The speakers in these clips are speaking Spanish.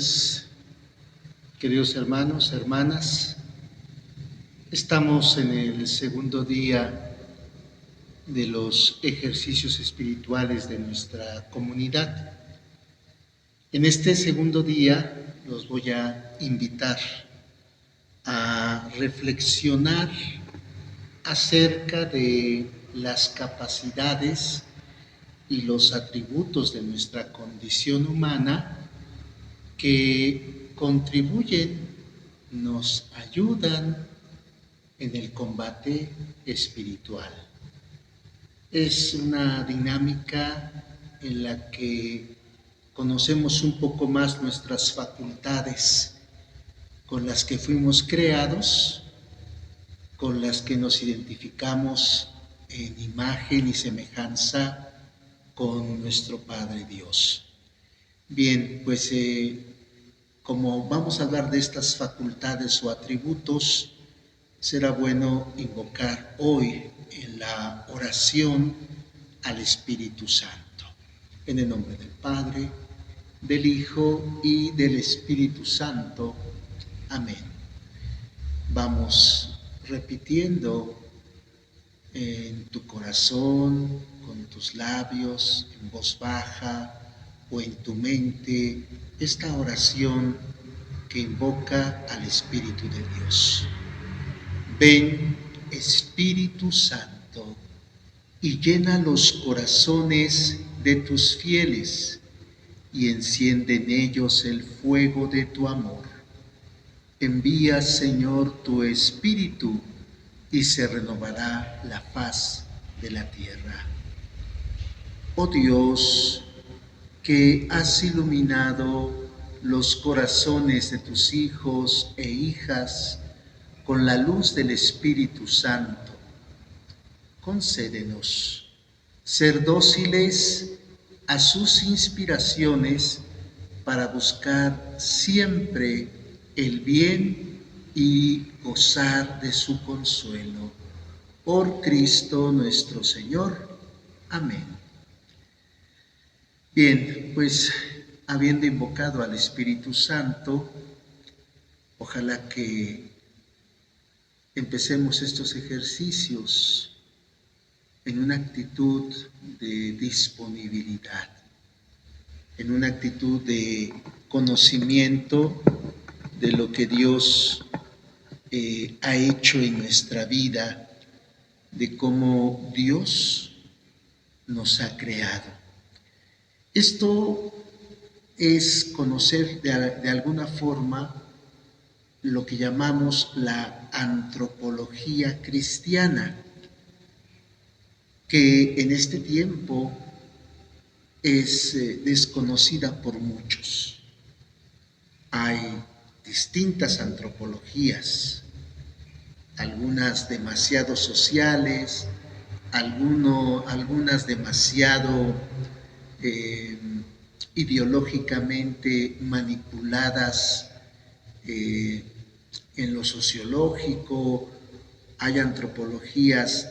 noches, queridos hermanos, hermanas. Estamos en el segundo día de los ejercicios espirituales de nuestra comunidad. En este segundo día los voy a invitar a reflexionar acerca de las capacidades y los atributos de nuestra condición humana que contribuyen, nos ayudan en el combate espiritual. Es una dinámica en la que conocemos un poco más nuestras facultades con las que fuimos creados, con las que nos identificamos en imagen y semejanza con nuestro Padre Dios. Bien, pues como vamos a hablar de estas facultades o atributos, será bueno invocar hoy en la oración al Espíritu Santo. En el nombre del Padre, del Hijo y del Espíritu Santo. Amén. Vamos repitiendo en tu corazón, con tus labios, en voz baja o en tu mente, esta oración que invoca al Espíritu de Dios. Ven, Espíritu Santo, y llena los corazones de tus fieles, y enciende en ellos el fuego de tu amor. Envía, Señor, tu Espíritu, y se renovará la faz de la tierra. Oh Dios, que has iluminado los corazones de tus hijos e hijas con la luz del Espíritu Santo, concédenos ser dóciles a sus inspiraciones para buscar siempre el bien y gozar de su consuelo. Por Cristo nuestro Señor. Amén. Bien, pues habiendo invocado al Espíritu Santo, ojalá que empecemos estos ejercicios en una actitud de disponibilidad, en una actitud de conocimiento de lo que Dios ha hecho en nuestra vida, de cómo Dios nos ha creado. Esto es conocer de alguna forma lo que llamamos la antropología cristiana, que en este tiempo es desconocida por muchos. Hay distintas antropologías, algunas demasiado sociales, algunas demasiado ideológicamente manipuladas en lo sociológico. Hay antropologías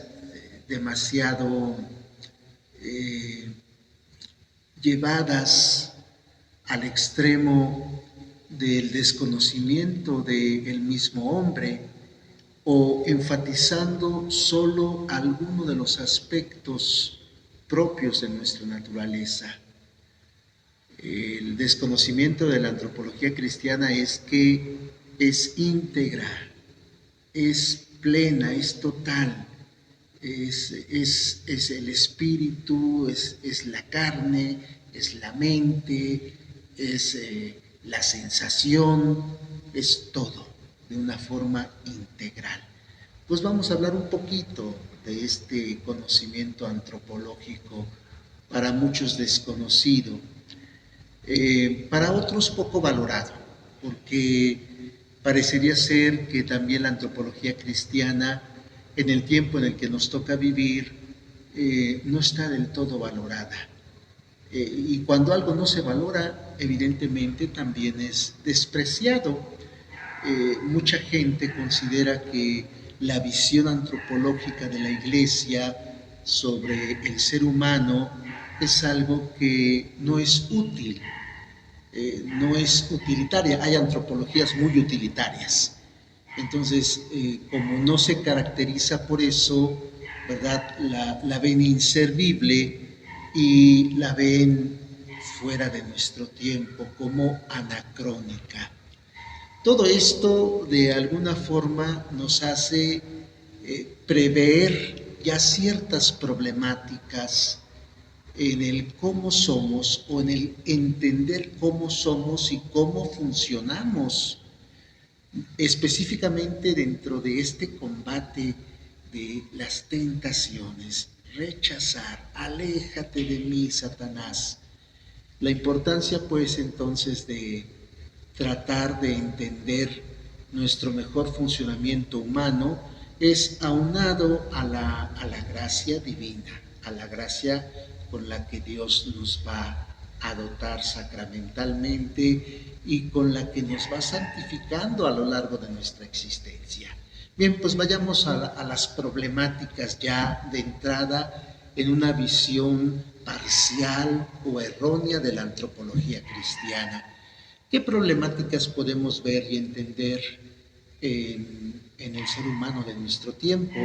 demasiado llevadas al extremo del desconocimiento del mismo hombre, o enfatizando solo alguno de los aspectos propios de nuestra naturaleza. El desconocimiento de la antropología cristiana es que es íntegra, es plena, es total, es el espíritu, es la carne, es la mente, es la sensación, es todo de una forma integral. Pues vamos a hablar un poquito de este conocimiento antropológico, para muchos desconocido, para otros poco valorado, porque parecería ser que también la antropología cristiana, en el tiempo en el que nos toca vivir, no está del todo valorada. Y cuando algo no se valora, evidentemente también es despreciado. Mucha gente considera que la visión antropológica de la Iglesia sobre el ser humano es algo que no es útil, no es utilitaria. Hay antropologías muy utilitarias. Entonces, como no se caracteriza por eso, ¿verdad? La ven inservible y la ven fuera de nuestro tiempo, como anacrónica. Todo esto de alguna forma nos hace prever ya ciertas problemáticas en el cómo somos o en el entender cómo somos y cómo funcionamos específicamente dentro de este combate de las tentaciones. Rechazar, aléjate de mí, Satanás. La importancia pues entonces de tratar de entender nuestro mejor funcionamiento humano es aunado a la gracia divina, a la gracia con la que Dios nos va a dotar sacramentalmente y con la que nos va santificando a lo largo de nuestra existencia. Bien, pues vayamos a las problemáticas ya de entrada en una visión parcial o errónea de la antropología cristiana. ¿Qué problemáticas podemos ver y entender en el ser humano de nuestro tiempo?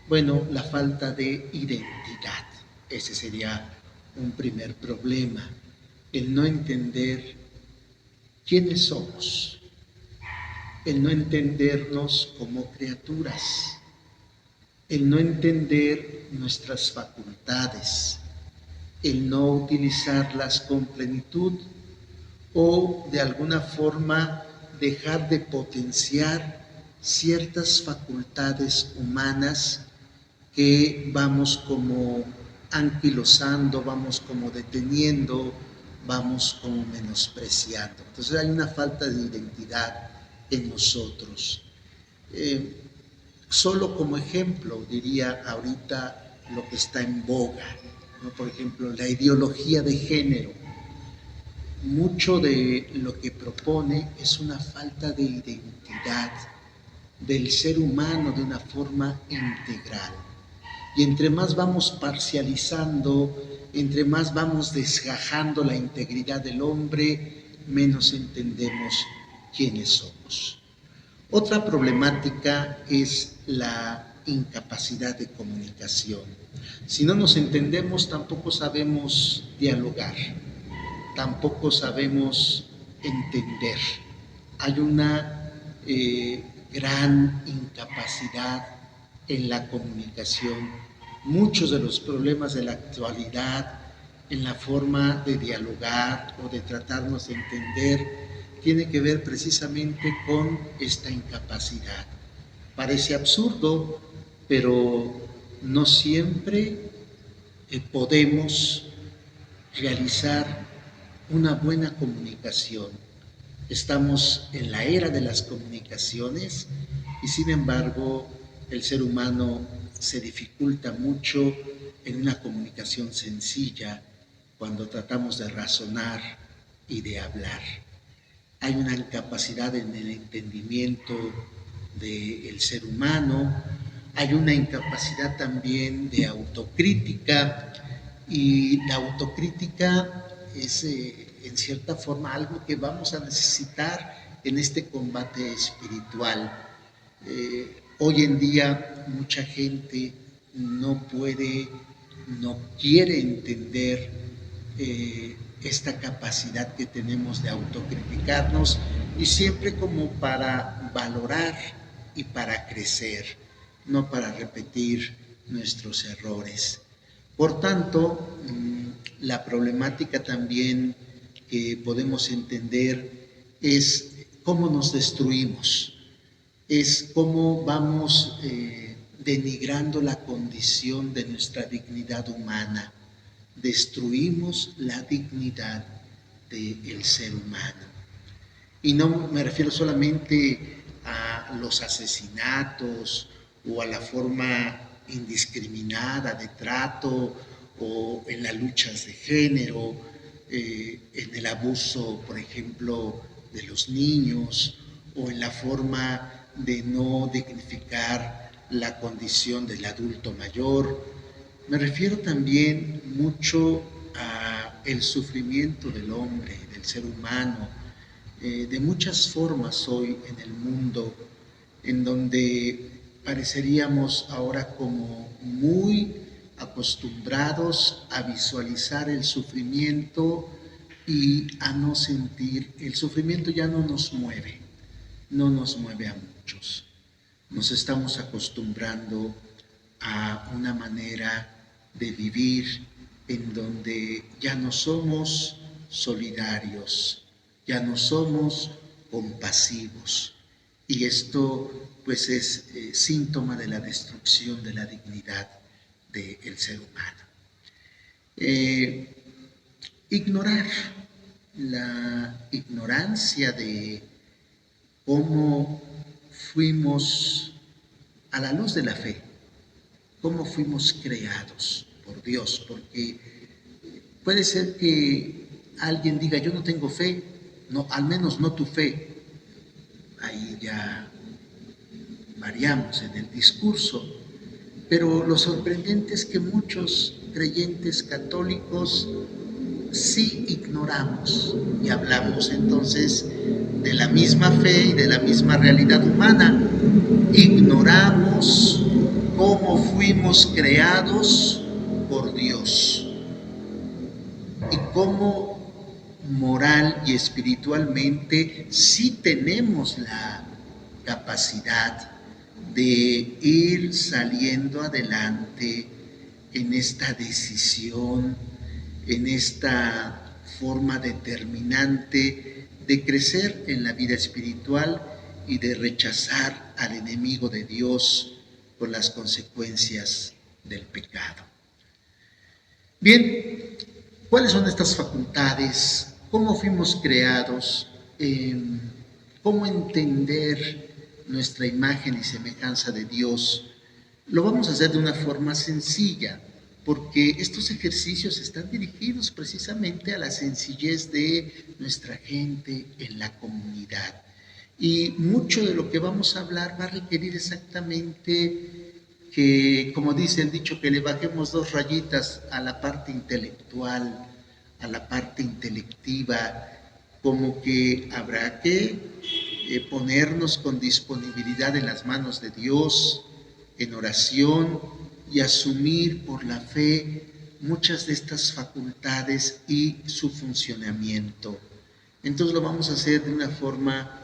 Bueno, la falta de identidad. Ese sería un primer problema. El no entender quiénes somos. El no entendernos como criaturas. El no entender nuestras facultades. El no utilizarlas con plenitud o de alguna forma dejar de potenciar ciertas facultades humanas que vamos como anquilosando, vamos como deteniendo, vamos como menospreciando. Entonces hay una falta de identidad en nosotros. Solo como ejemplo diría ahorita lo que está en boga, ¿no? Por ejemplo, la ideología de género. Mucho de lo que propone es una falta de identidad del ser humano de una forma integral. Y entre más vamos parcializando, entre más vamos desgajando la integridad del hombre, menos entendemos quiénes somos. Otra problemática es la incapacidad de comunicación. Si no nos entendemos, tampoco sabemos dialogar, tampoco sabemos entender. Hay una gran incapacidad en la comunicación. Muchos de los problemas de la actualidad, en la forma de dialogar o de tratarnos de entender, tiene que ver precisamente con esta incapacidad. Parece absurdo, pero no siempre podemos realizar una buena comunicación. Estamos en la era de las comunicaciones y sin embargo el ser humano se dificulta mucho en una comunicación sencilla cuando tratamos de razonar y de hablar. Hay una incapacidad en el entendimiento del ser humano, hay una incapacidad también de autocrítica y la autocrítica es en cierta forma algo que vamos a necesitar en este combate espiritual. Hoy en día mucha gente no puede, no quiere entender esta capacidad que tenemos de autocriticarnos y siempre como para valorar y para crecer, no para repetir nuestros errores. Por tanto, la problemática también que podemos entender es cómo nos destruimos, es cómo vamos denigrando la condición de nuestra dignidad humana. Destruimos la dignidad del ser humano. Y no me refiero solamente a los asesinatos o a la forma indiscriminada de trato o en las luchas de género, en el abuso, por ejemplo, de los niños o en la forma de no dignificar la condición del adulto mayor. Me refiero también mucho a el sufrimiento del hombre, del ser humano, de muchas formas hoy en el mundo, en donde pareceríamos ahora como muy acostumbrados a visualizar el sufrimiento y a no sentir. El sufrimiento ya no nos mueve, no nos mueve a muchos. Nos estamos acostumbrando a una manera de vivir en donde ya no somos solidarios, ya no somos compasivos. Y esto pues es síntoma de la destrucción de la dignidad del ser humano. Ignorar la ignorancia de cómo fuimos a la luz de la fe, cómo fuimos creados por Dios, porque puede ser que alguien diga, yo no tengo fe, no, al menos no tu fe. Ahí ya variamos en el discurso, pero lo sorprendente es que muchos creyentes católicos sí ignoramos y hablamos entonces de la misma fe y de la misma realidad humana. Ignoramos cómo fuimos creados por Dios y cómo moral y espiritualmente sí tenemos la capacidad de ir saliendo adelante en esta decisión, en esta forma determinante de crecer en la vida espiritual y de rechazar al enemigo de Dios con las consecuencias del pecado. Bien, ¿cuáles son estas facultades? ¿Cómo fuimos creados? ¿Cómo entender nuestra imagen y semejanza de Dios? Lo vamos a hacer de una forma sencilla, porque estos ejercicios están dirigidos precisamente a la sencillez de nuestra gente en la comunidad. Y mucho de lo que vamos a hablar va a requerir exactamente que, como dice el dicho, que le bajemos 2 rayitas a la parte intelectual, a la parte intelectiva, como que habrá que ponernos con disponibilidad en las manos de Dios, en oración y asumir por la fe muchas de estas facultades y su funcionamiento. Entonces lo vamos a hacer de una forma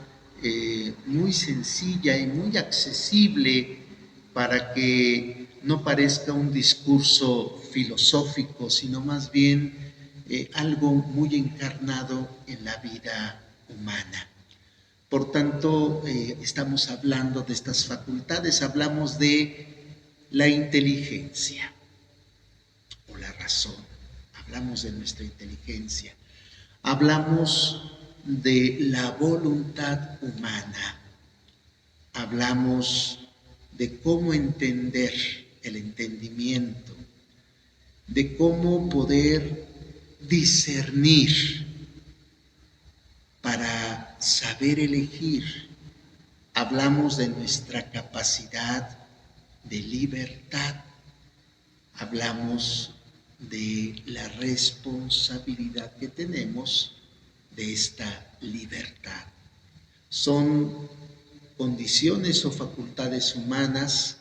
muy sencilla y muy accesible para que no parezca un discurso filosófico, sino más bien algo muy encarnado en la vida humana. Por tanto, estamos hablando de estas facultades, hablamos de la inteligencia o la razón, hablamos de nuestra inteligencia, hablamos de la voluntad humana, hablamos de cómo entender el entendimiento, de cómo poder discernir para saber elegir. Hablamos de nuestra capacidad de libertad, hablamos de la responsabilidad que tenemos de esta libertad. Son condiciones o facultades humanas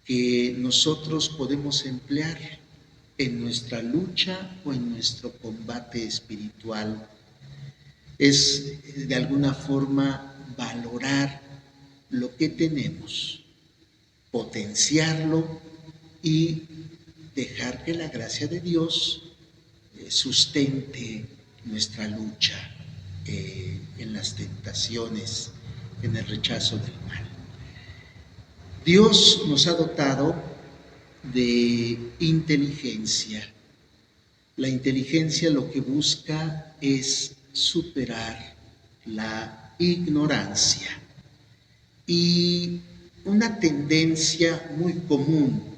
que nosotros podemos emplear en nuestra lucha o en nuestro combate espiritual. Es de alguna forma valorar lo que tenemos, potenciarlo y dejar que la gracia de Dios sustente nuestra lucha en las tentaciones, en el rechazo del mal. Dios nos ha dotado de inteligencia. La inteligencia lo que busca es superar la ignorancia y una tendencia muy común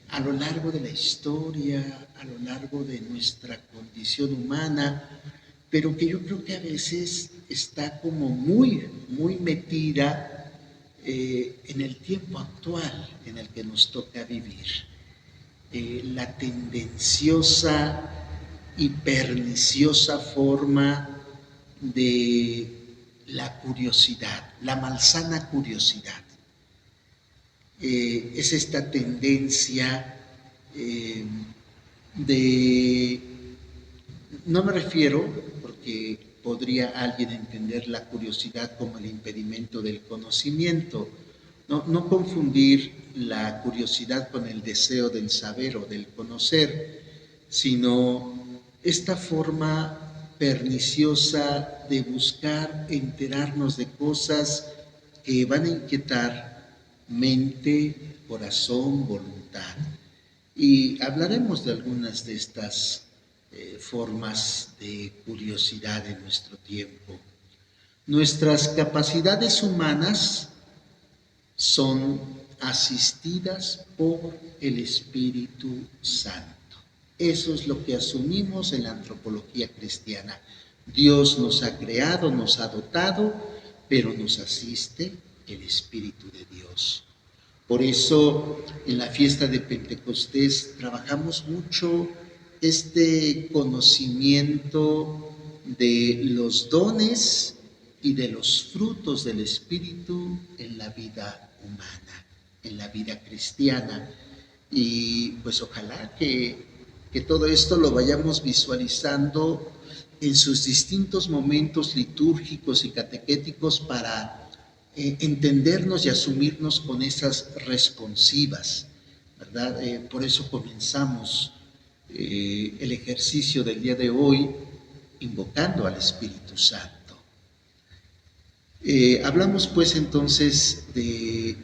a lo largo de la historia, a lo largo de nuestra condición humana, pero que yo creo que a veces está como muy metida en el tiempo actual en el que nos toca vivir. La tendenciosa y perniciosa forma de la curiosidad, la malsana curiosidad. Es esta tendencia de, no me refiero, porque podría alguien entender la curiosidad como el impedimento del conocimiento, no confundir la curiosidad con el deseo del saber o del conocer, sino esta forma perniciosa de buscar enterarnos de cosas que van a inquietar mente, corazón, voluntad. Y hablaremos de algunas de estas formas de curiosidad en nuestro tiempo. Nuestras capacidades humanas son asistidas por el Espíritu Santo. Eso es lo que asumimos en la antropología cristiana. Dios nos ha creado, nos ha dotado, pero nos asiste el Espíritu de Dios. Por eso en la fiesta de Pentecostés trabajamos mucho este conocimiento de los dones y de los frutos del Espíritu en la vida humana, en la vida cristiana. Y pues ojalá que todo esto lo vayamos visualizando en sus distintos momentos litúrgicos y catequéticos para entendernos y asumirnos con esas responsivas, ¿verdad? Por eso comenzamos el ejercicio del día de hoy invocando al Espíritu Santo. Hablamos pues entonces de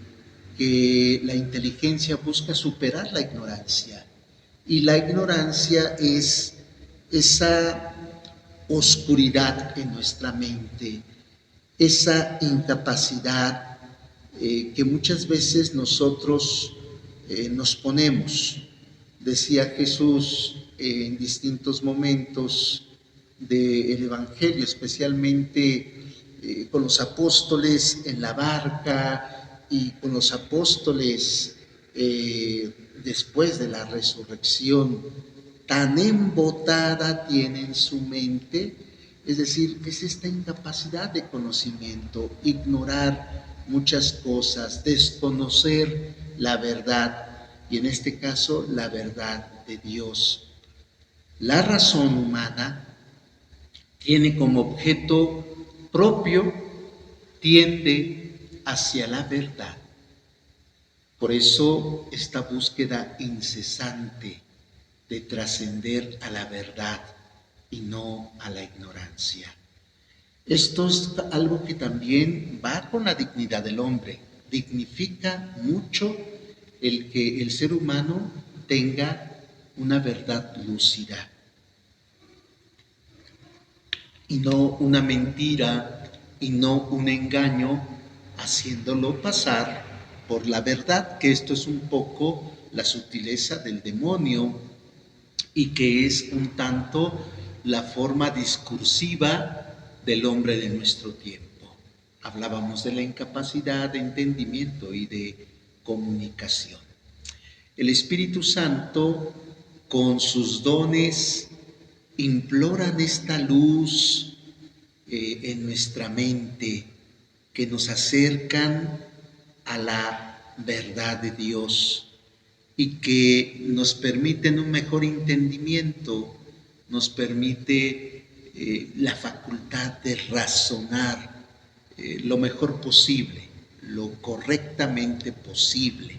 que la inteligencia busca superar la ignorancia, y la ignorancia es esa oscuridad en nuestra mente, esa incapacidad que muchas veces nosotros nos ponemos. Decía Jesús en distintos momentos del Evangelio, especialmente con los apóstoles en la barca y con los apóstoles después de la resurrección, tan embotada tienen su mente, es decir, es esta incapacidad de conocimiento, ignorar muchas cosas, desconocer la verdad, y en este caso la verdad de Dios. La razón humana tiene como objeto propio, tiende hacia la verdad. Por eso esta búsqueda incesante de trascender a la verdad y no a la ignorancia. Esto es algo que también va con la dignidad del hombre. Dignifica mucho el que el ser humano tenga una verdad lúcida y no una mentira y no un engaño, haciéndolo pasar por la verdad, que esto es un poco la sutileza del demonio y que es un tanto la forma discursiva del hombre de nuestro tiempo. Hablábamos de la incapacidad de entendimiento y de comunicación. El Espíritu Santo, con sus dones, imploran esta luz en nuestra mente, que nos acercan a la verdad de Dios y que nos permiten un mejor entendimiento, nos permite la facultad de razonar lo mejor posible, lo correctamente posible.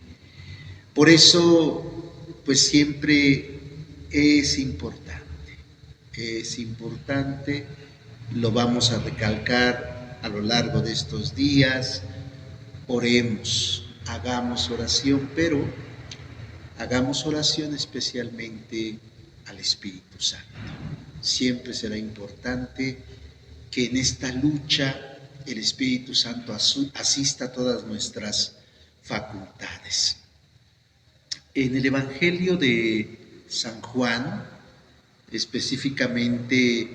Por eso, pues siempre es importante, lo vamos a recalcar a lo largo de estos días. Oremos, hagamos oración, pero hagamos oración especialmente al Espíritu Santo. Siempre será importante que en esta lucha el Espíritu Santo asista a todas nuestras facultades. En el Evangelio de San Juan, específicamente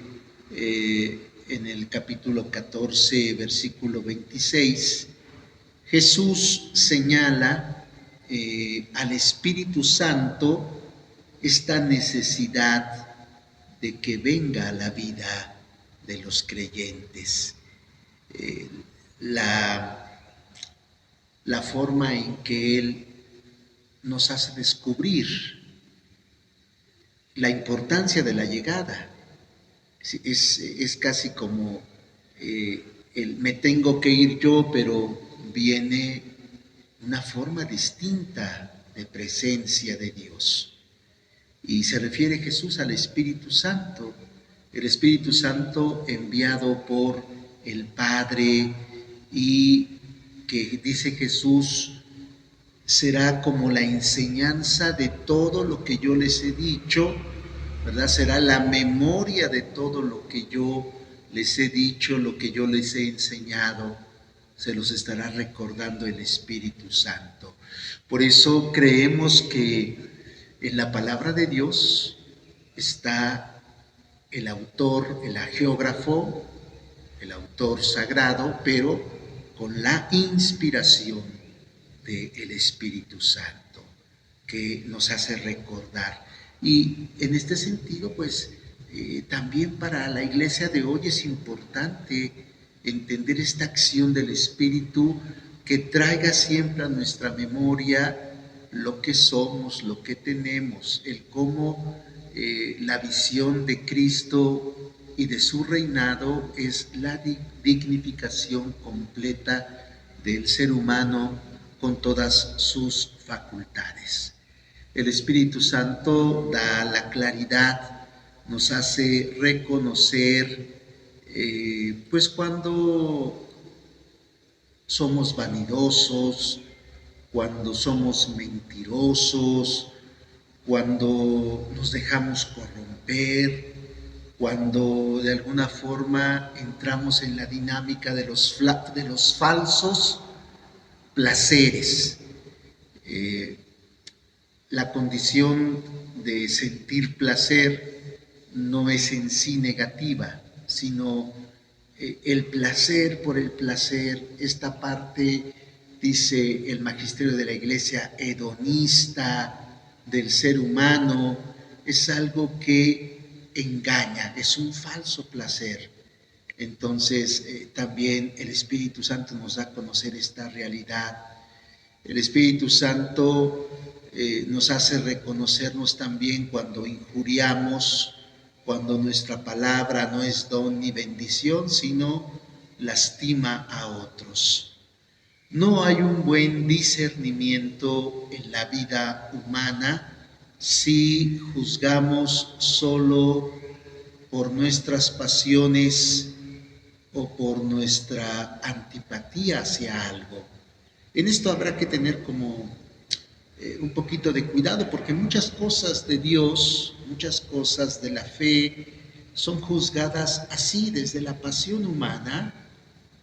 en el capítulo 14, versículo 26, Jesús señala al Espíritu Santo esta necesidad de que venga a la vida de los creyentes. La forma en que Él nos hace descubrir la importancia de la llegada. Es casi como me tengo que ir yo, pero viene una forma distinta de presencia de Dios. Y se refiere Jesús al Espíritu Santo, el Espíritu Santo enviado por el Padre, y que dice Jesús será como la enseñanza de todo lo que yo les he dicho, ¿verdad? Será la memoria de todo lo que yo les he dicho, lo que yo les he enseñado, se los estará recordando el Espíritu Santo. Por eso creemos que en la palabra de Dios está el autor, el hagiógrafo, el autor sagrado, pero con la inspiración del Espíritu Santo, que nos hace recordar. Y en este sentido, pues, también para la iglesia de hoy es importante entender esta acción del Espíritu que traiga siempre a nuestra memoria lo que somos, lo que tenemos, el cómo la visión de Cristo y de su reinado es la dignificación completa del ser humano con todas sus facultades. El Espíritu Santo da la claridad, nos hace reconocer, pues cuando somos vanidosos, cuando somos mentirosos, cuando nos dejamos corromper, cuando de alguna forma entramos en la dinámica de los falsos placeres. La condición de sentir placer no es en sí negativa, sino el placer por el placer, esta parte, dice el magisterio de la Iglesia, hedonista del ser humano, es algo que engaña, es un falso placer. Entonces, también el Espíritu Santo nos da a conocer esta realidad. El Espíritu Santo nos hace reconocernos también cuando injuriamos, cuando nuestra palabra no es don ni bendición, sino lastima a otros. No hay un buen discernimiento en la vida humana si juzgamos solo por nuestras pasiones o por nuestra antipatía hacia algo. En esto habrá que tener como un poquito de cuidado, porque muchas cosas de Dios, muchas cosas de la fe, son juzgadas así, desde la pasión humana,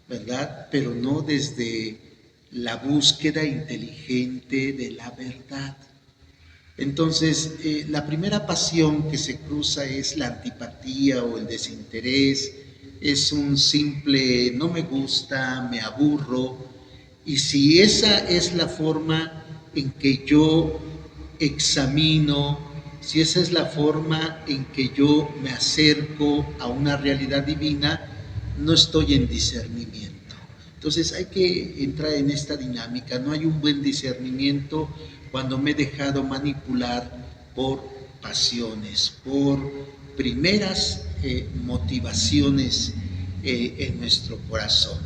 ¿verdad? Pero no desde la búsqueda inteligente de la verdad. Entonces, la primera pasión que se cruza es la antipatía o el desinterés, es un simple no me gusta, me aburro, y si esa es la forma en que yo examino, si esa es la forma en que yo me acerco a una realidad divina, no estoy en discernimiento. Entonces hay que entrar en esta dinámica, no hay un buen discernimiento cuando me he dejado manipular por pasiones, por primeras motivaciones en nuestro corazón.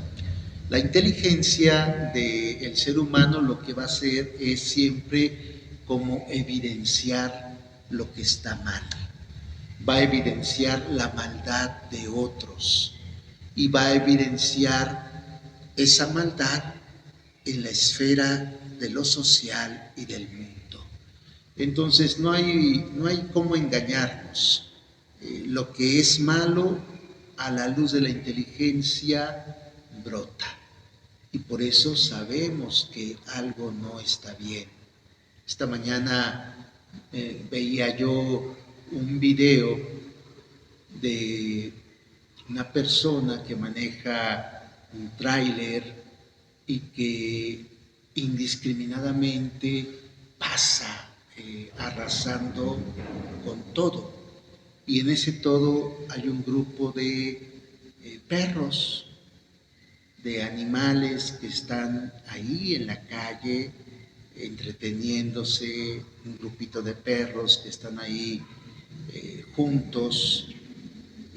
La inteligencia del ser humano lo que va a hacer es siempre como evidenciar lo que está mal. Va a evidenciar la maldad de otros y va a evidenciar esa maldad en la esfera de lo social y del mundo. Entonces no hay cómo engañarnos. Lo que es malo a la luz de la inteligencia brota. Y por eso sabemos que algo no está bien. Esta mañana veía yo un video de una persona que maneja un tráiler y que indiscriminadamente pasa arrasando con todo. y en ese todo hay un grupo de perros, de animales que están ahí en la calle entreteniéndose, un grupito de perros que están ahí juntos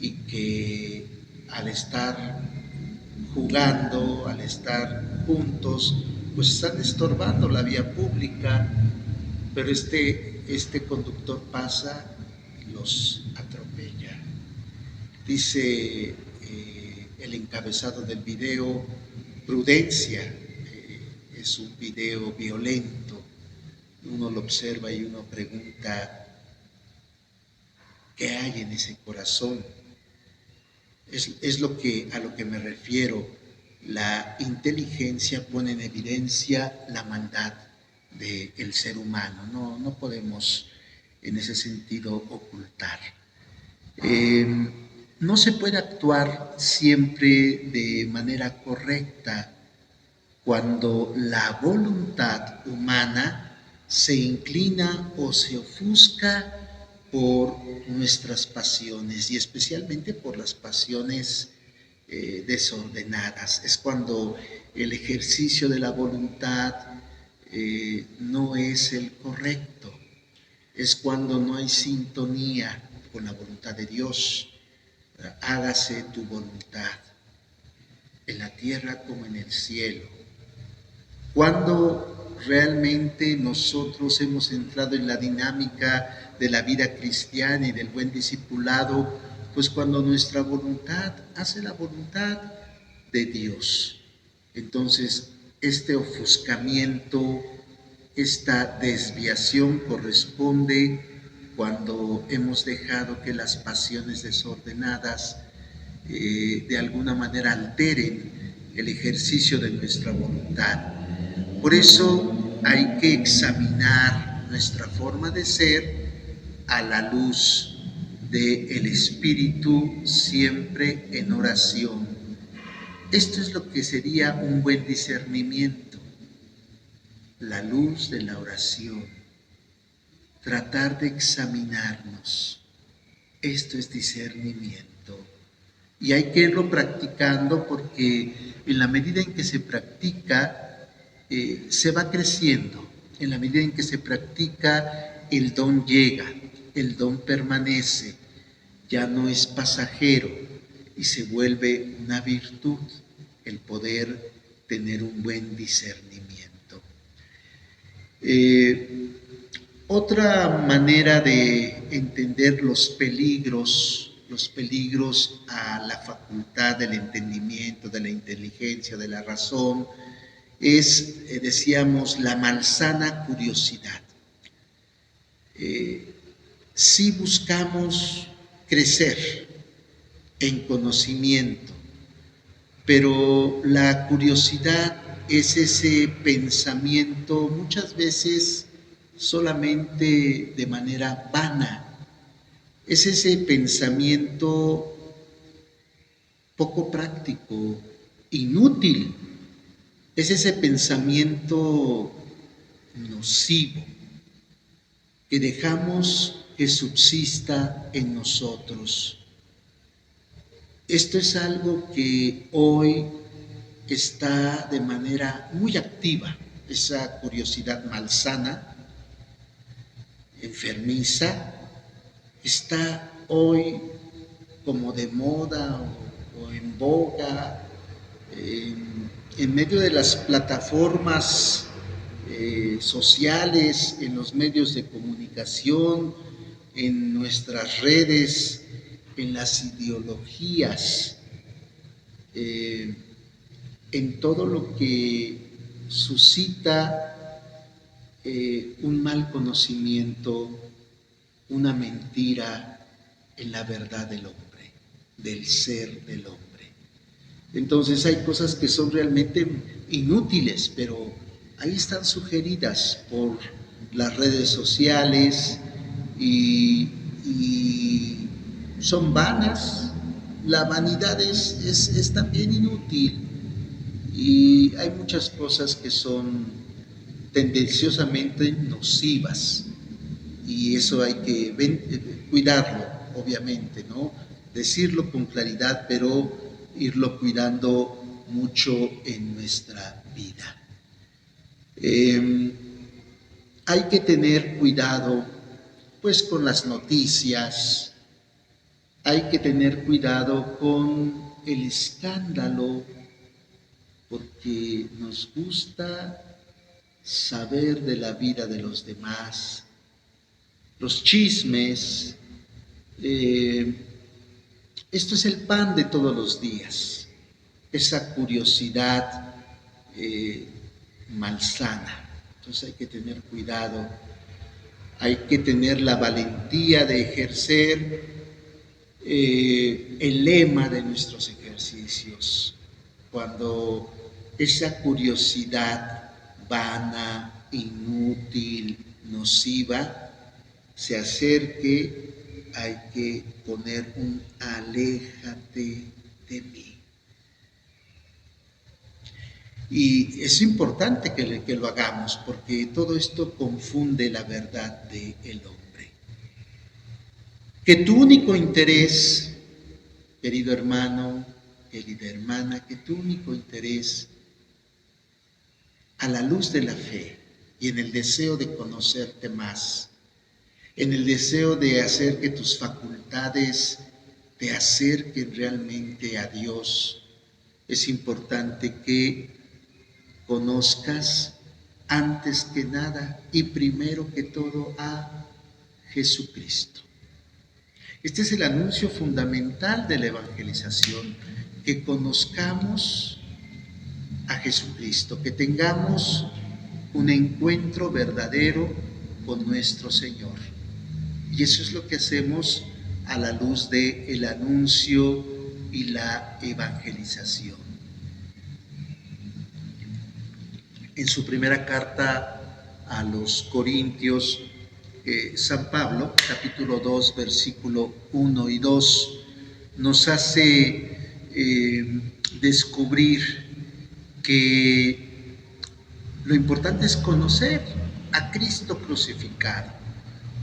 y que al estar jugando, al estar juntos, pues están estorbando la vía pública, pero este conductor pasa y los atropella. Dice el encabezado del video, prudencia, es un video violento. Uno lo observa y uno pregunta, ¿qué hay en ese corazón? Es a lo que me refiero. La inteligencia pone en evidencia la maldad del ser humano. No podemos en ese sentido ocultar. No se puede actuar siempre de manera correcta cuando la voluntad humana se inclina o se ofusca por nuestras pasiones y especialmente por las pasiones desordenadas. Es cuando el ejercicio de la voluntad no es el correcto, es cuando no hay sintonía con la voluntad de Dios. Hágase tu voluntad, en la tierra como en el cielo. Cuando realmente nosotros hemos entrado en la dinámica de la vida cristiana y del buen discipulado, pues cuando nuestra voluntad hace la voluntad de Dios. Entonces, este ofuscamiento, esta desviación corresponde cuando hemos dejado que las pasiones desordenadas de alguna manera alteren el ejercicio de nuestra voluntad. Por eso hay que examinar nuestra forma de ser a la luz del Espíritu, siempre en oración. Esto es lo que sería un buen discernimiento, la luz de la oración. Tratar de examinarnos. Esto es discernimiento. Y hay que irlo practicando porque en la medida en que se practica, se va creciendo. En la medida en que se practica, el don llega, el don permanece, ya no es pasajero y se vuelve una virtud el poder tener un buen discernimiento. Otra manera de entender los peligros a la facultad del entendimiento, de la inteligencia, de la razón, es, decíamos, la malsana curiosidad. Si buscamos crecer en conocimiento, pero la curiosidad es ese pensamiento muchas veces solamente de manera vana, es ese pensamiento poco práctico, inútil, es ese pensamiento nocivo que dejamos que subsista en nosotros. Esto es algo que hoy está de manera muy activa, esa curiosidad malsana, enfermiza, está hoy como de moda o en boga, en medio de las plataformas sociales, en los medios de comunicación, en nuestras redes, en las ideologías, en todo lo que suscita un mal conocimiento, una mentira en la verdad del hombre, del ser del hombre. Entonces hay cosas que son realmente inútiles, pero ahí están sugeridas por las redes sociales y son vanas. La vanidad es también inútil y hay muchas cosas que son tendenciosamente nocivas y eso hay que cuidarlo. obviamente, ¿no? Decirlo con claridad, pero irlo cuidando mucho en nuestra vida. Hay que tener cuidado, pues, con las noticias, hay que tener cuidado con el escándalo, porque nos gusta saber de la vida de los demás, los chismes. Esto es el pan de todos los días, esa curiosidad malsana. Entonces hay que tener cuidado, hay que tener la valentía de ejercer el lema de nuestros ejercicios. Cuando esa curiosidad vana, inútil, nociva, se acerque, hay que poner un aléjate de mí. Y es importante que lo hagamos, porque todo esto confunde la verdad del hombre. Que tu único interés, querido hermano, querida hermana, que tu único interés, a la luz de la fe y en el deseo de conocerte más, en el deseo de hacer que tus facultades te acerquen realmente a Dios, es importante que conozcas antes que nada y primero que todo a Jesucristo. Este es el anuncio fundamental de la evangelización, que conozcamos a Jesucristo, que tengamos un encuentro verdadero con nuestro Señor. Y eso es lo que hacemos a la luz del anuncio y la evangelización. En su primera carta a los Corintios, San Pablo, capítulo 2, versículo 1 y 2, nos hace descubrir que lo importante es conocer a Cristo crucificado.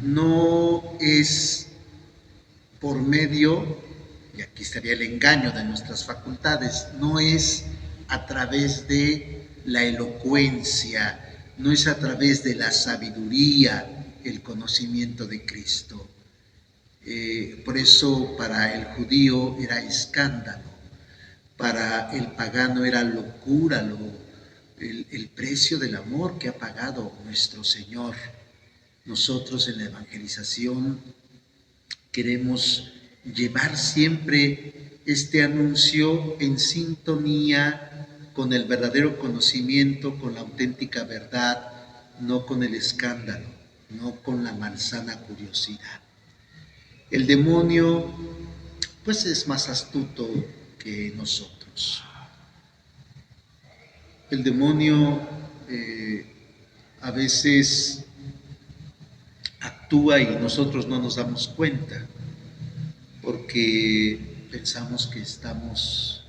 No es por medio, y aquí estaría el engaño de nuestras facultades, no es a través de la elocuencia, no es a través de la sabiduría el conocimiento de Cristo. Por eso para el judío era escándalo, para el pagano era locura, el precio del amor que ha pagado nuestro Señor. Nosotros en la evangelización queremos llevar siempre este anuncio en sintonía con el verdadero conocimiento, con la auténtica verdad, no con el escándalo, no con la malsana curiosidad. El demonio, pues, es más astuto que nosotros. El demonio a veces actúa y nosotros no nos damos cuenta, porque pensamos que estamos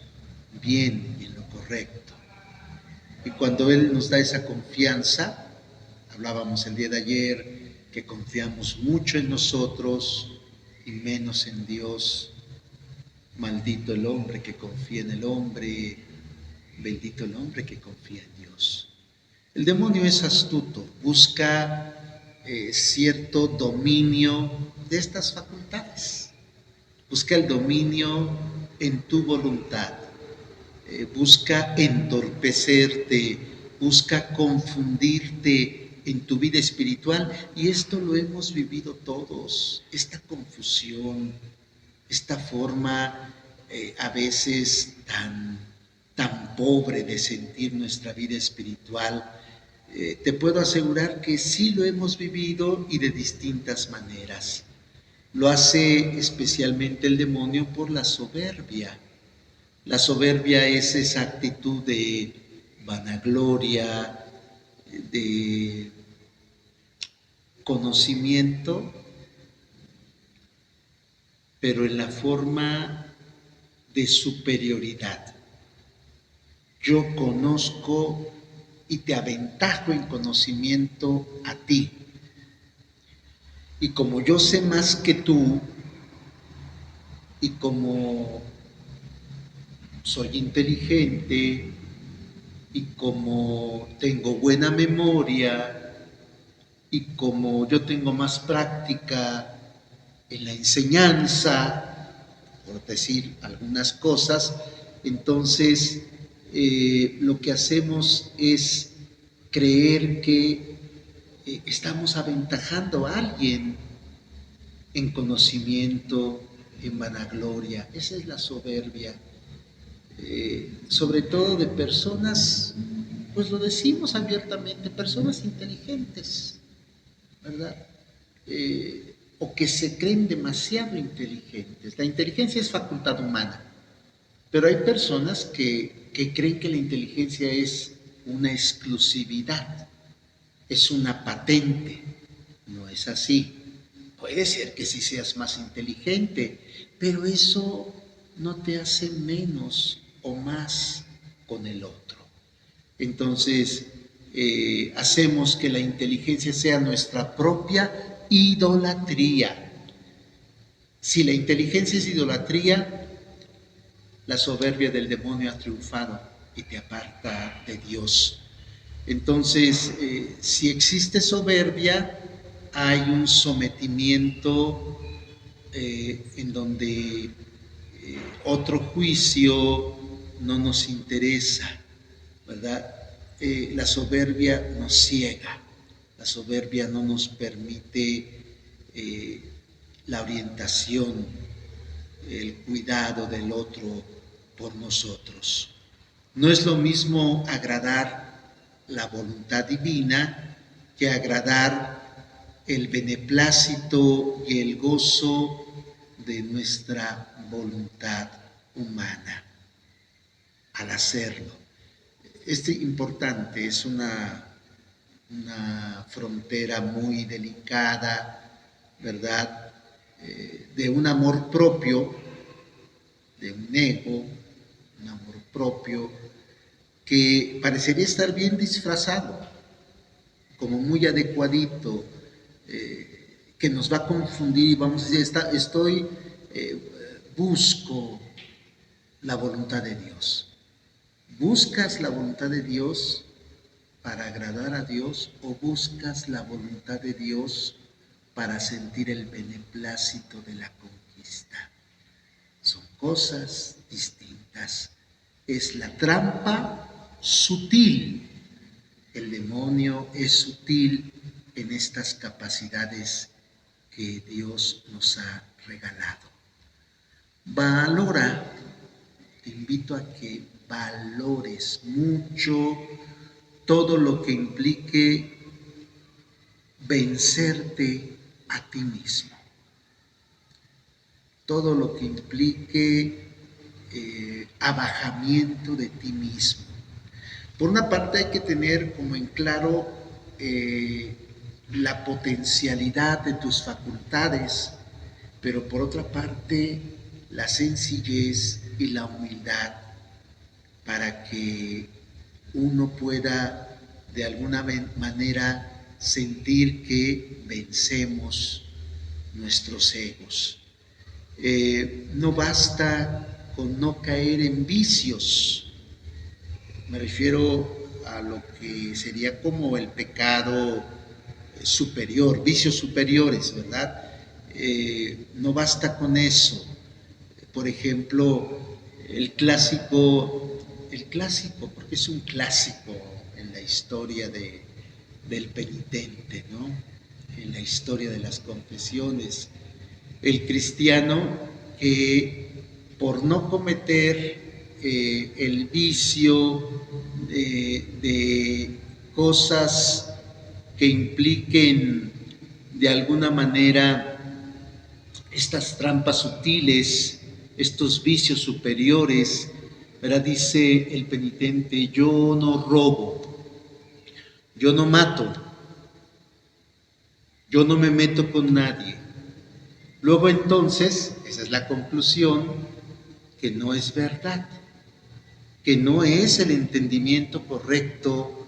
bien y en lo correcto. Y cuando Él nos da esa confianza, hablábamos el día de ayer, que confiamos mucho en nosotros y menos en Dios. Maldito el hombre que confía en el hombre, bendito el hombre que confía en Dios. El demonio es astuto, busca cierto dominio de estas facultades, busca el dominio en tu voluntad, busca entorpecerte, busca confundirte en tu vida espiritual, y esto lo hemos vivido todos, esta confusión, esta forma a veces tan pobre de sentir nuestra vida espiritual. Te puedo asegurar que sí lo hemos vivido y de distintas maneras. Lo hace especialmente el demonio por la soberbia. La soberbia es esa actitud de vanagloria, de conocimiento, pero en la forma de superioridad. Yo conozco y te aventajo en conocimiento a ti. Y como yo sé más que tú, y como soy inteligente y como tengo buena memoria y como yo tengo más práctica en la enseñanza, por decir algunas cosas, entonces lo que hacemos es creer que estamos aventajando a alguien en conocimiento, en vanagloria. Esa es la soberbia. Sobre todo de personas, pues lo decimos abiertamente, personas inteligentes, ¿verdad? O que se creen demasiado inteligentes. La inteligencia es facultad humana, pero hay personas que creen que la inteligencia es una exclusividad, es una patente. No es así. Puede ser que sí seas más inteligente, pero eso no te hace menos o más con el otro. Entonces, hacemos que la inteligencia sea nuestra propia idolatría. Si la inteligencia es idolatría, la soberbia del demonio ha triunfado y te aparta de Dios. Entonces, si existe soberbia, hay un sometimiento en donde otro juicio no nos interesa, ¿verdad? La soberbia nos ciega, la soberbia no nos permite la orientación, el cuidado del otro por nosotros. No es lo mismo agradar la voluntad divina que agradar el beneplácito y el gozo de nuestra voluntad humana al hacerlo. Este importante es una frontera muy delicada, ¿verdad? De un amor propio, de un ego, un amor propio, que parecería estar bien disfrazado, como muy adecuadito, que nos va a confundir y vamos a decir, busco la voluntad de Dios. ¿Buscas la voluntad de Dios para agradar a Dios o buscas la voluntad de Dios para sentir el beneplácito de la conquista? Son cosas distintas. Es la trampa sutil. El demonio es sutil en estas capacidades que Dios nos ha regalado. Valora, te invito a que valores mucho todo lo que implique vencerte a ti mismo. Todo lo que implique abajamiento de ti mismo. Por una parte hay que tener como en claro la potencialidad de tus facultades, pero por otra parte la sencillez y la humildad para que uno pueda de alguna manera sentir que vencemos nuestros egos. No basta con no caer en vicios, me refiero a lo que sería como el pecado superior, vicios superiores, ¿verdad? No basta con eso. Por ejemplo, el clásico, porque es un clásico en la historia del penitente, ¿no? En la historia de las confesiones. El cristiano que por no cometer el vicio de cosas que impliquen de alguna manera estas trampas sutiles, estos vicios superiores, ¿verdad? Dice el penitente, yo no robo, yo no mato, yo no me meto con nadie. Luego entonces, esa es la conclusión, que no es verdad, que no es el entendimiento correcto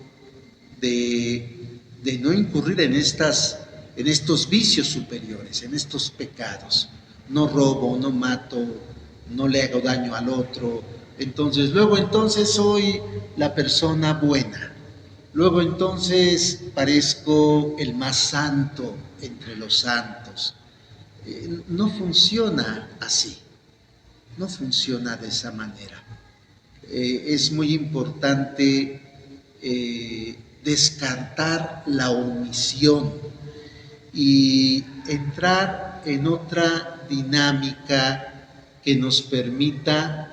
de no incurrir en estos vicios superiores, en estos pecados. no robo, no mato, no le hago daño al otro. Entonces soy la persona buena. Luego entonces parezco el más santo entre los santos. No funciona así, no funciona de esa manera. Es muy importante descartar la omisión y entrar en otra dinámica que nos permita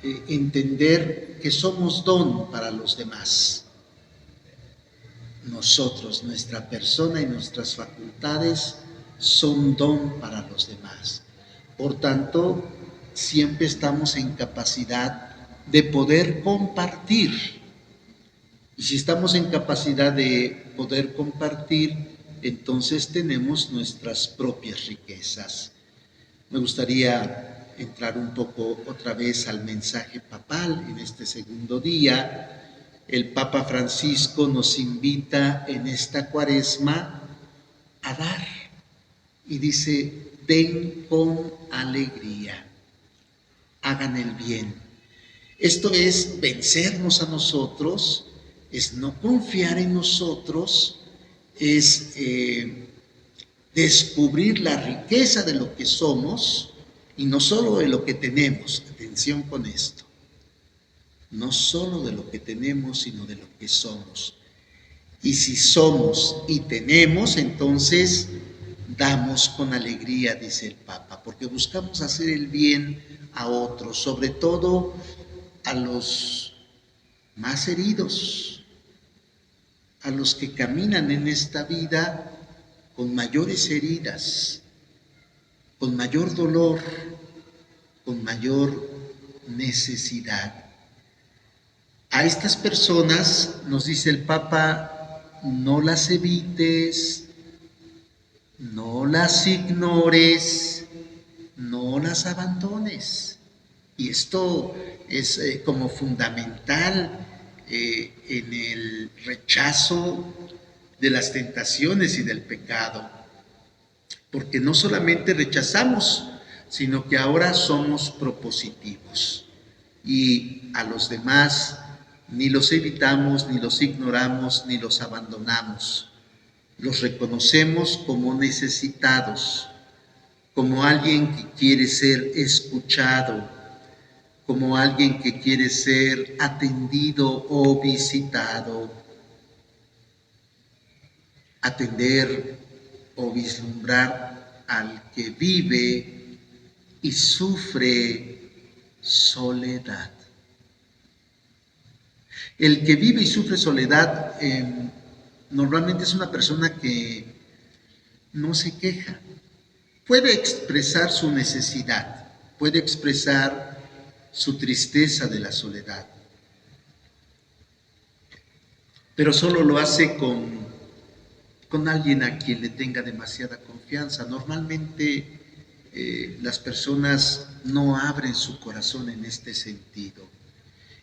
entender que somos don para los demás. Nosotros, nuestra persona y nuestras facultades son don para los demás. Por tanto, siempre estamos en capacidad de poder compartir. Y si estamos en capacidad de poder compartir, entonces tenemos nuestras propias riquezas. Me gustaría entrar un poco otra vez al mensaje papal en este segundo día. El Papa Francisco nos invita en esta Cuaresma a dar y dice: den con alegría, hagan el bien. Esto es vencernos a nosotros, es no confiar en nosotros, es descubrir la riqueza de lo que somos y no solo de lo que tenemos. Atención con esto. No solo de lo que tenemos, sino de lo que somos. Y si somos y tenemos, entonces damos con alegría, dice el Papa, porque buscamos hacer el bien a otros, sobre todo a los más heridos, a los que caminan en esta vida con mayores heridas, con mayor dolor, con mayor necesidad. A estas personas, nos dice el Papa, no las evites, no las ignores, no las abandones. Y esto es como fundamental en el rechazo de las tentaciones y del pecado, porque no solamente rechazamos, sino que ahora somos propositivos y a los demás ni los evitamos, ni los ignoramos, ni los abandonamos. Los reconocemos como necesitados, como alguien que quiere ser escuchado, como alguien que quiere ser atendido o visitado. Atender o vislumbrar al que vive y sufre soledad. El que vive y sufre soledad normalmente es una persona que no se queja. Puede expresar su necesidad, puede expresar su tristeza de la soledad, pero solo lo hace con alguien a quien le tenga demasiada confianza. Normalmente las personas no abren su corazón en este sentido.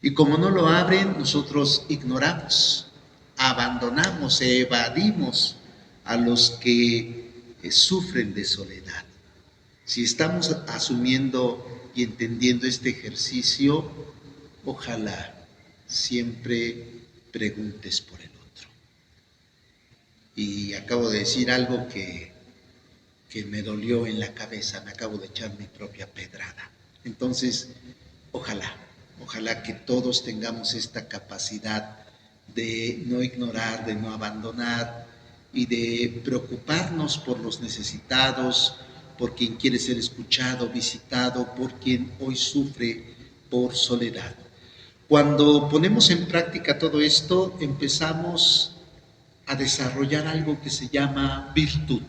Y como no lo abren, nosotros ignoramos, abandonamos, evadimos a los que sufren de soledad. Si estamos asumiendo y entendiendo este ejercicio, ojalá siempre preguntes por el otro. Y acabo de decir algo que me dolió en la cabeza, me acabo de echar mi propia pedrada. Entonces, ojalá que todos tengamos esta capacidad de no ignorar, de no abandonar y de preocuparnos por los necesitados, por quien quiere ser escuchado, visitado, por quien hoy sufre por soledad. Cuando ponemos en práctica todo esto, empezamos a desarrollar algo que se llama virtud.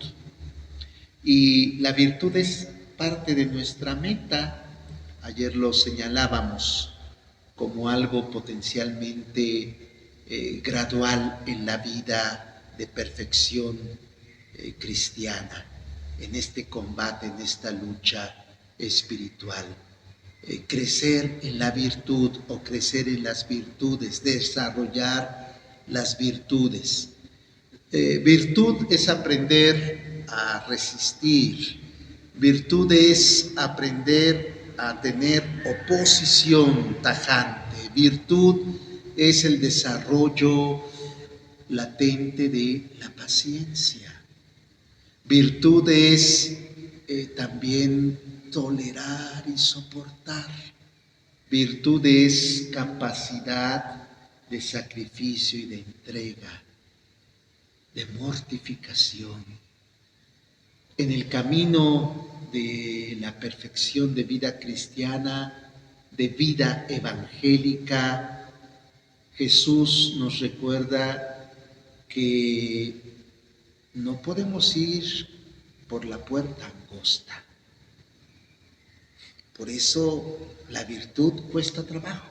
Y la virtud es parte de nuestra meta. Ayer lo señalábamos como algo potencialmente gradual en la vida de perfección cristiana, en este combate, en esta lucha espiritual. Crecer en la virtud o crecer en las virtudes, desarrollar las virtudes. Virtud es aprender a resistir, Virtud es aprender a tener oposición tajante. Virtud es el desarrollo latente de la paciencia. Virtud es también tolerar y soportar. Virtud es capacidad de sacrificio y de entrega, de mortificación. En el camino de la perfección de vida cristiana, de vida evangélica, Jesús nos recuerda que no podemos ir por la puerta angosta. Por eso la virtud cuesta trabajo.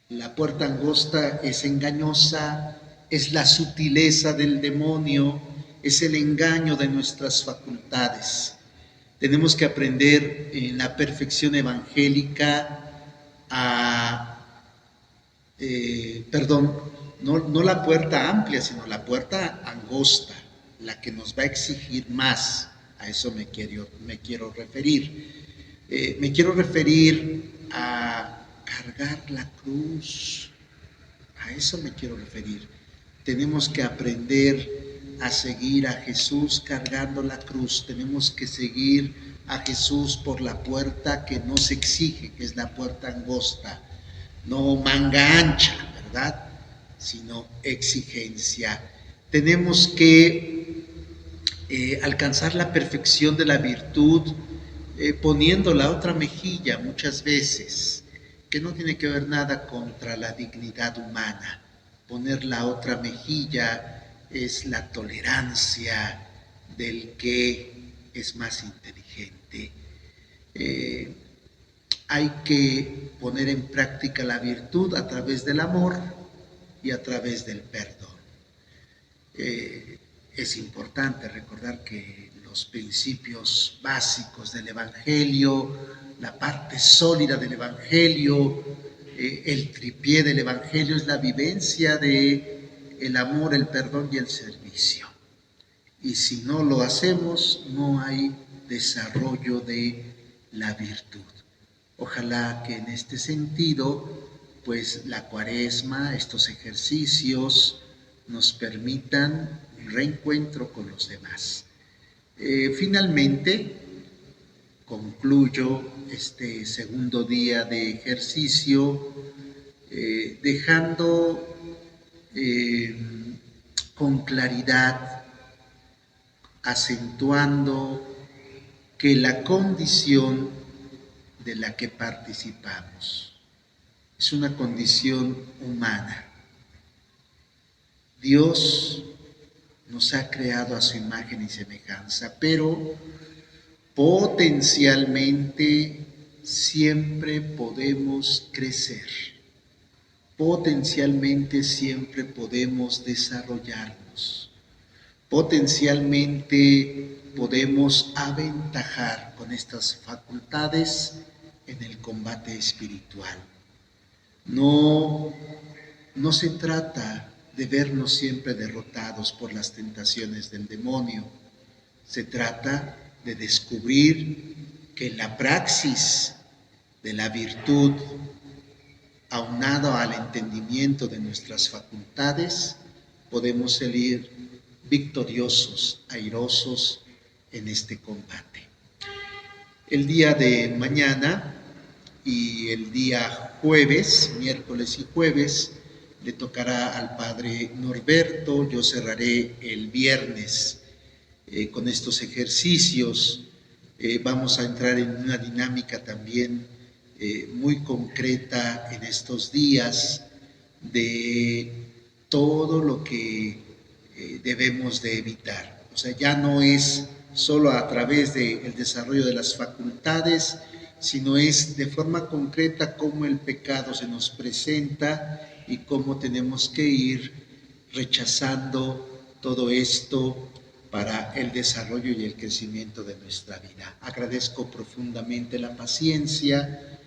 La puerta angosta es engañosa, es la sutileza del demonio, es el engaño de nuestras facultades. Tenemos que aprender en la perfección evangélica no la puerta amplia, sino la puerta angosta, la que nos va a exigir más. A eso me quiero referir. Me quiero referir a cargar la cruz. A eso me quiero referir. Tenemos que aprender a seguir a Jesús cargando la cruz. Tenemos que seguir a Jesús por la puerta que nos exige, que es la puerta angosta. No manga ancha, ¿verdad? Sino exigencia. Tenemos que alcanzar la perfección de la virtud poniendo la otra mejilla muchas veces, que no tiene que ver nada contra la dignidad humana. Poner la otra mejilla es la tolerancia del que es más inteligente. Hay que poner en práctica la virtud a través del amor y a través del perdón. Es importante recordar que los principios básicos del Evangelio, la parte sólida del Evangelio, el tripié del Evangelio es la vivencia de el amor, el perdón y el servicio. Y si no lo hacemos, no hay desarrollo de la virtud. Ojalá que en este sentido, pues la Cuaresma, estos ejercicios, nos permitan un reencuentro con los demás. Finalmente, concluyo este segundo día de ejercicio dejando con claridad, acentuando que la condición de la que participamos es una condición humana. Dios nos ha creado a su imagen y semejanza, pero potencialmente siempre podemos crecer, potencialmente siempre podemos desarrollarnos, potencialmente podemos aventajar con estas facultades en el combate espiritual. No se trata de vernos siempre derrotados por las tentaciones del demonio. Se trata de descubrir que en la praxis de la virtud, aunado al entendimiento de nuestras facultades, podemos salir victoriosos, airosos en este combate. El día de mañana y el día jueves, miércoles y jueves, le tocará al padre Norberto. Yo cerraré el viernes con estos ejercicios. Vamos a entrar en una dinámica también muy concreta en estos días de todo lo que debemos de evitar. O sea, ya no es solo a través del desarrollo de las facultades, sino es de forma concreta cómo el pecado se nos presenta y cómo tenemos que ir rechazando todo esto para el desarrollo y el crecimiento de nuestra vida. Agradezco profundamente la paciencia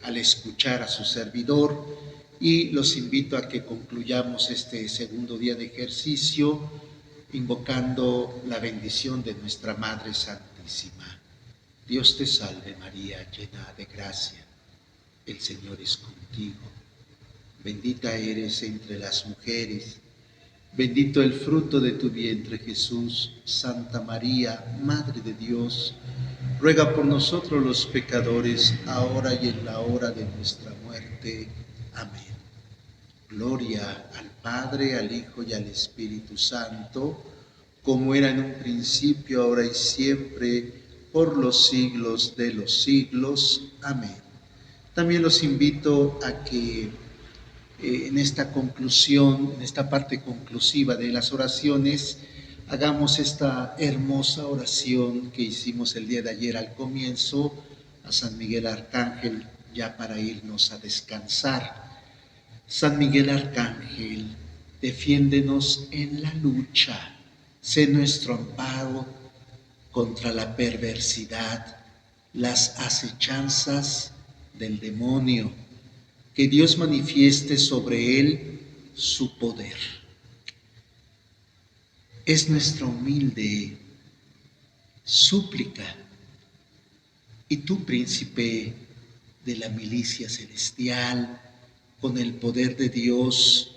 al escuchar a su servidor y los invito a que concluyamos este segundo día de ejercicio invocando la bendición de nuestra Madre Santísima. Dios te salve María, llena de gracia, el Señor es contigo. Bendita eres entre las mujeres, bendito el fruto de tu vientre Jesús. Santa María, Madre de Dios, ruega por nosotros los pecadores, ahora y en la hora de nuestra muerte. Amén. Gloria al Padre, al Hijo y al Espíritu Santo, como era en un principio, ahora y siempre, por los siglos de los siglos. Amén. También los invito a que en esta conclusión, en esta parte conclusiva de las oraciones, hagamos esta hermosa oración que hicimos el día de ayer al comienzo, a San Miguel Arcángel, ya para irnos a descansar. San Miguel Arcángel, defiéndenos en la lucha, sé nuestro amparo contra la perversidad, las acechanzas del demonio. Que Dios manifieste sobre él su poder. Es nuestra humilde súplica. Y tú, príncipe de la milicia celestial, con el poder de Dios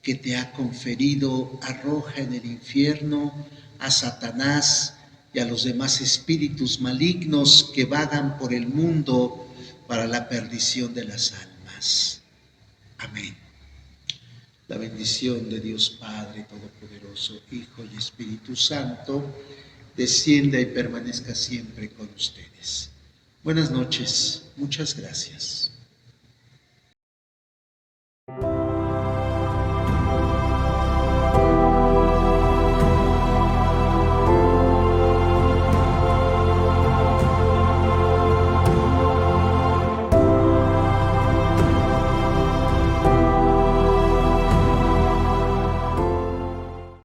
que te ha conferido, arroja en el infierno a Satanás y a los demás espíritus malignos que vagan por el mundo para la perdición de las almas. Amén. La bendición de Dios Padre Todopoderoso, Hijo y Espíritu Santo, descienda y permanezca siempre con ustedes. Buenas noches, muchas gracias.